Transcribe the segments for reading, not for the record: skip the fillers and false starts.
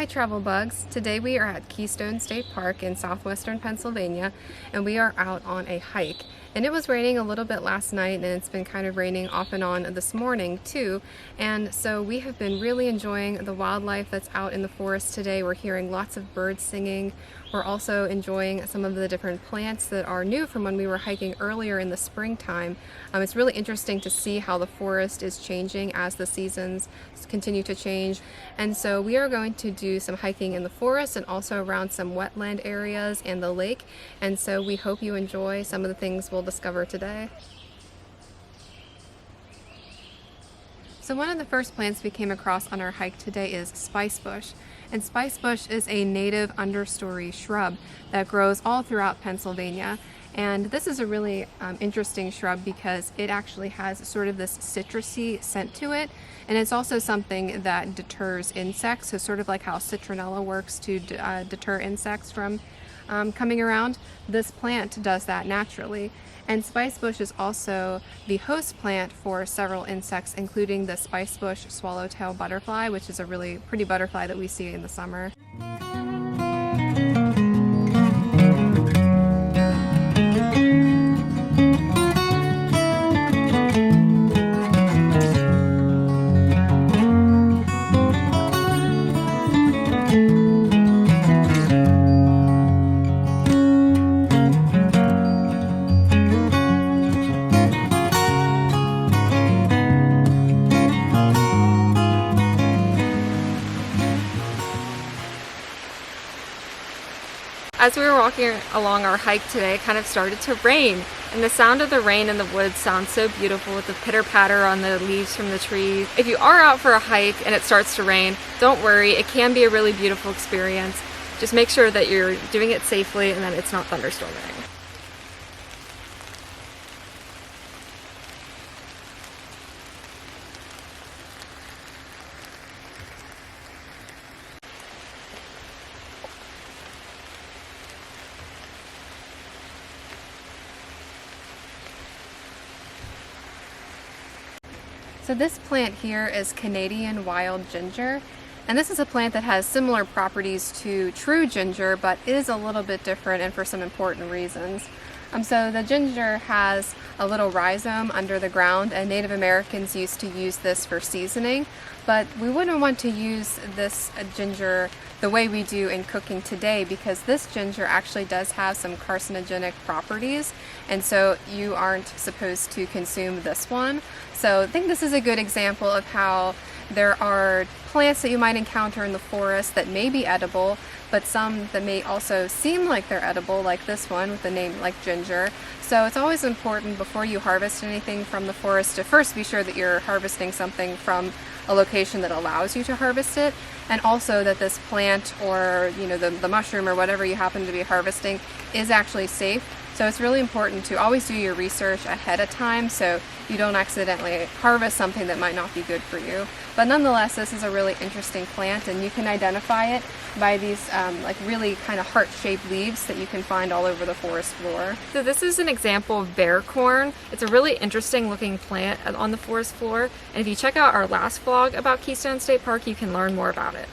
Travel bugs. Today we are at Keystone State Park in southwestern Pennsylvania, and we are out on a hike. And it was raining a little bit last night, and it's been kind of raining off and on this morning too. And so we have been really enjoying the wildlife that's out in the forest today. We're hearing lots of birds singing. We're also enjoying some of the different plants that are new from when we were hiking earlier in the springtime. It's really interesting to see how the forest is changing as the seasons continue to change. And so we are going to do some hiking in the forest and also around some wetland areas and the lake. And so we hope you enjoy some of the things we'll discover today. So one of the first plants we came across on our hike today is spicebush. And spicebush is a native understory shrub that grows all throughout Pennsylvania. And this is a really interesting shrub because it actually has sort of this citrusy scent to it. And it's also something that deters insects, so sort of like how citronella works to deter insects from coming around. This plant does that naturally. And spicebush is also the host plant for several insects, including the spicebush swallowtail butterfly, which is a really pretty butterfly that we see in the summer. As we were walking along our hike today, it kind of started to rain, and the sound of the rain in the woods sounds so beautiful with the pitter-patter on the leaves from the trees. If you are out for a hike and it starts to rain, don't worry, it can be a really beautiful experience. Just make sure that you're doing it safely and that it's not thunderstorming. So this plant here is Canadian wild ginger, and this is a plant that has similar properties to true ginger, but is a little bit different and for some important reasons. So the ginger has a little rhizome under the ground, and Native Americans used to use this for seasoning, but we wouldn't want to use this ginger the way we do in cooking today because this ginger actually does have some carcinogenic properties, and so you aren't supposed to consume this one. So I think this is a good example of how there are plants that you might encounter in the forest that may be edible, but some that may also seem like they're edible, like this one with the name like ginger. So it's always important before you harvest anything from the forest to first be sure that you're harvesting something from a location that allows you to harvest it, and also that this plant or the mushroom or whatever you happen to be harvesting is actually safe. So it's really important to always do your research ahead of time so you don't accidentally harvest something that might not be good for you. But nonetheless, this is a really interesting plant, and you can identify it by these like really kind of heart-shaped leaves that you can find all over the forest floor. So this is an example of bear corn. It's a really interesting looking plant on the forest floor, and if you check out our last vlog about Keystone State Park, you can learn more about it.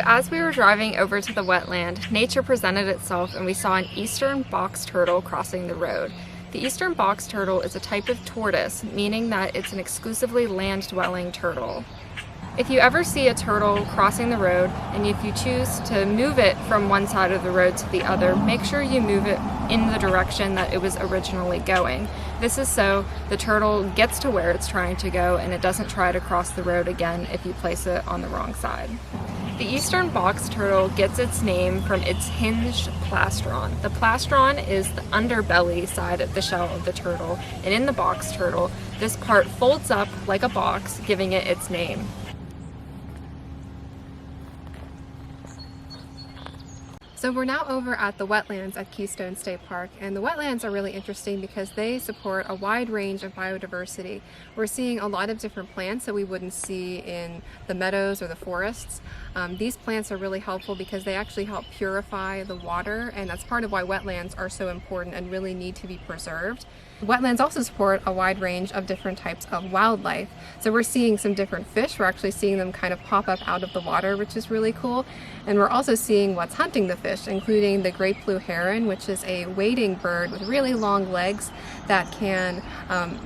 As we were driving over to the wetland, nature presented itself and we saw an eastern box turtle crossing the road. The eastern box turtle is a type of tortoise, meaning that it's an exclusively land-dwelling turtle. If you ever see a turtle crossing the road, and if you choose to move it from one side of the road to the other, make sure you move it in the direction that it was originally going. This is so the turtle gets to where it's trying to go and it doesn't try to cross the road again if you place it on the wrong side. The eastern box turtle gets its name from its hinged plastron. The plastron is the underbelly side of the shell of the turtle, and in the box turtle, this part folds up like a box, giving it its name. So we're now over at the wetlands at Keystone State Park, and the wetlands are really interesting because they support a wide range of biodiversity. We're seeing a lot of different plants that we wouldn't see in the meadows or the forests. These plants are really helpful because they actually help purify the water, and that's part of why wetlands are so important and really need to be preserved. Wetlands also support a wide range of different types of wildlife. So we're seeing some different fish. We're actually seeing them kind of pop up out of the water, which is really cool. And we're also seeing what's hunting the fish, including the great blue heron, which is a wading bird with really long legs that can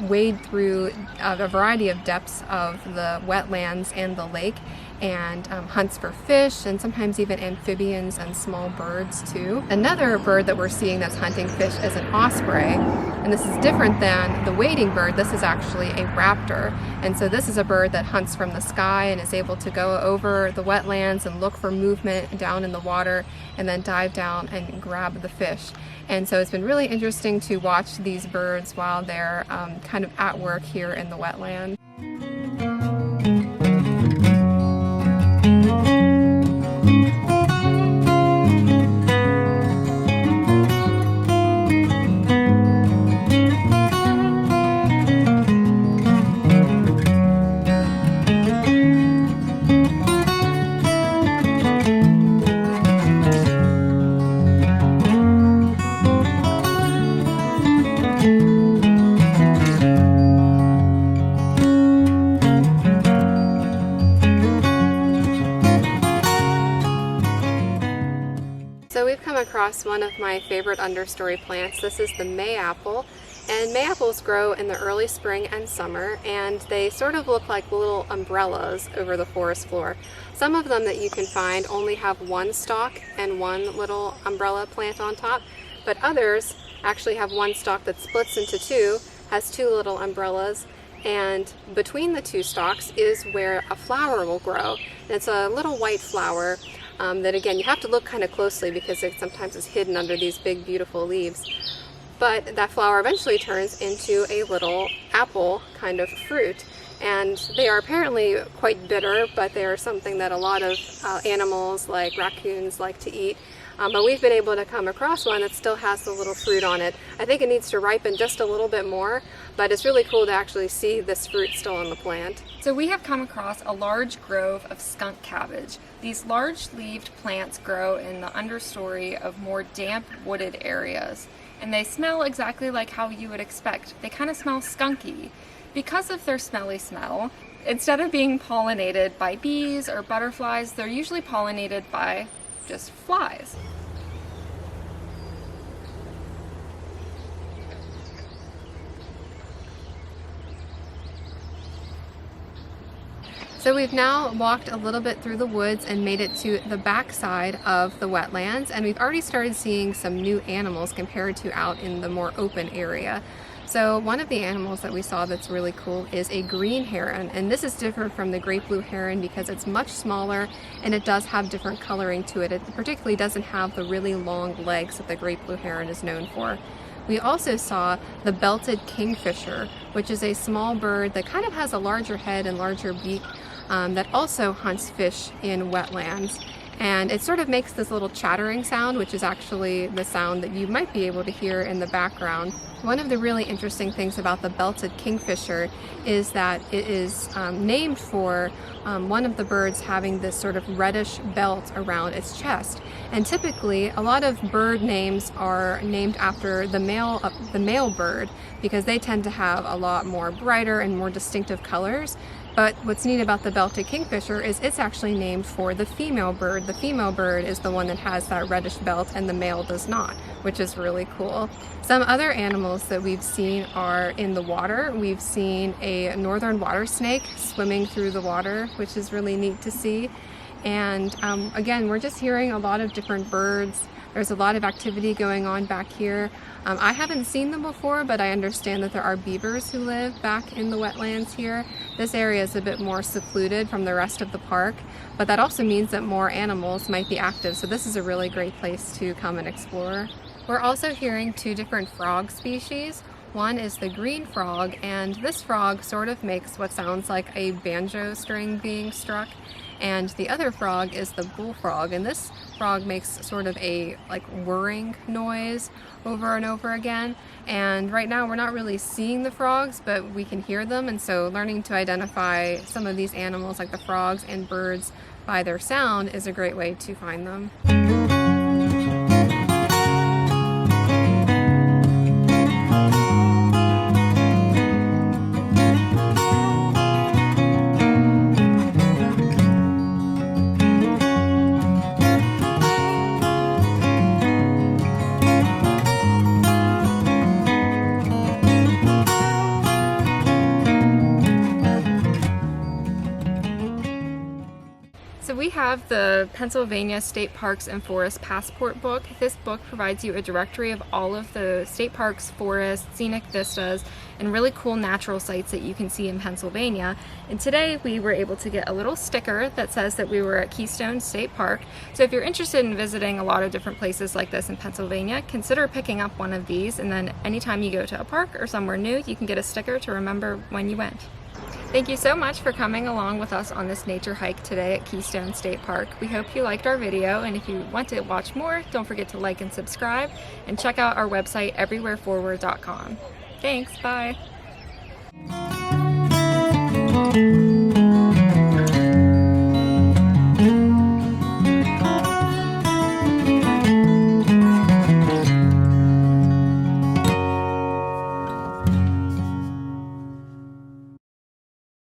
wade through a variety of depths of the wetlands and the lake, and hunts for fish and sometimes even amphibians and small birds too. Another bird that we're seeing that's hunting fish is an osprey, and this is different than the wading bird. This is actually a raptor, and so this is a bird that hunts from the sky and is able to go over the wetlands and look for movement down in the water and then dive down and grab the fish. And so it's been really interesting to watch these birds while they're kind of at work here in the wetland. So we've come across one of my favorite understory plants. This is the mayapple, and mayaples grow in the early spring and summer, and they sort of look like little umbrellas over the forest floor. Some of them that you can find only have one stalk and one little umbrella plant on top, but others actually have one stalk that splits into two, has two little umbrellas, and between the two stalks is where a flower will grow. And it's a little white flower that, again, you have to look kind of closely because it sometimes is hidden under these big beautiful leaves. But that flower eventually turns into a little apple kind of fruit, and they are apparently quite bitter, but they are something that a lot of animals like raccoons like to eat. But we've been able to come across one that still has the little fruit on it. I think it needs to ripen just a little bit more, but it's really cool to actually see this fruit still on the plant. So we have come across a large grove of skunk cabbage. These large-leaved plants grow in the understory of more damp, wooded areas, and they smell exactly like how you would expect. They kind of smell skunky. Because of their smelly smell, instead of being pollinated by bees or butterflies, they're usually pollinated by just flies. So we've now walked a little bit through the woods and made it to the back side of the wetlands, and we've already started seeing some new animals compared to out in the more open area. So one of the animals that we saw that's really cool is a green heron, and this is different from the great blue heron because it's much smaller and it does have different coloring to it. It particularly doesn't have the really long legs that the great blue heron is known for. We also saw the belted kingfisher, which is a small bird that kind of has a larger head and larger beak that also hunts fish in wetlands. And it sort of makes this little chattering sound, which is actually the sound that you might be able to hear in the background. One of the really interesting things about the belted kingfisher is that it is named for one of the birds having this sort of reddish belt around its chest. And typically, a lot of bird names are named after the male bird because they tend to have a lot more brighter and more distinctive colors. But what's neat about the belted kingfisher is it's actually named for the female bird. The female bird is the one that has that reddish belt and the male does not, which is really cool. Some other animals that we've seen are in the water. We've seen a northern water snake swimming through the water, which is really neat to see. And again, we're just hearing a lot of different birds. There's a lot of activity going on back here. I haven't seen them before, but I understand that there are beavers who live back in the wetlands here. This area is a bit more secluded from the rest of the park, but that also means that more animals might be active, so this is a really great place to come and explore. We're also hearing two different frog species. One is the green frog, and this frog sort of makes what sounds like a banjo string being struck. And the other frog is the bullfrog, and this frog makes sort of a whirring noise over and over again. And right now we're not really seeing the frogs, but we can hear them, and so learning to identify some of these animals like the frogs and birds by their sound is a great way to find them. So we have the Pennsyvlania State Parks and Forests Passport book. This book provides you a directory of all of the state parks, forests, scenic vistas, and really cool natural sites that you can see in Pennsylvania. And today we were able to get a little sticker that says that we were at Keystone State Park. So if you're interested in visiting a lot of different places like this in Pennsylvania, consider picking up one of these, and then anytime you go to a park or somewhere new, you can get a sticker to remember when you went. Thank you so much for coming along with us on this nature hike today at Keystone State Park. We hope you liked our video, and if you want to watch more, don't forget to like and subscribe, and check out our website everywhereforward.com. Thanks, bye!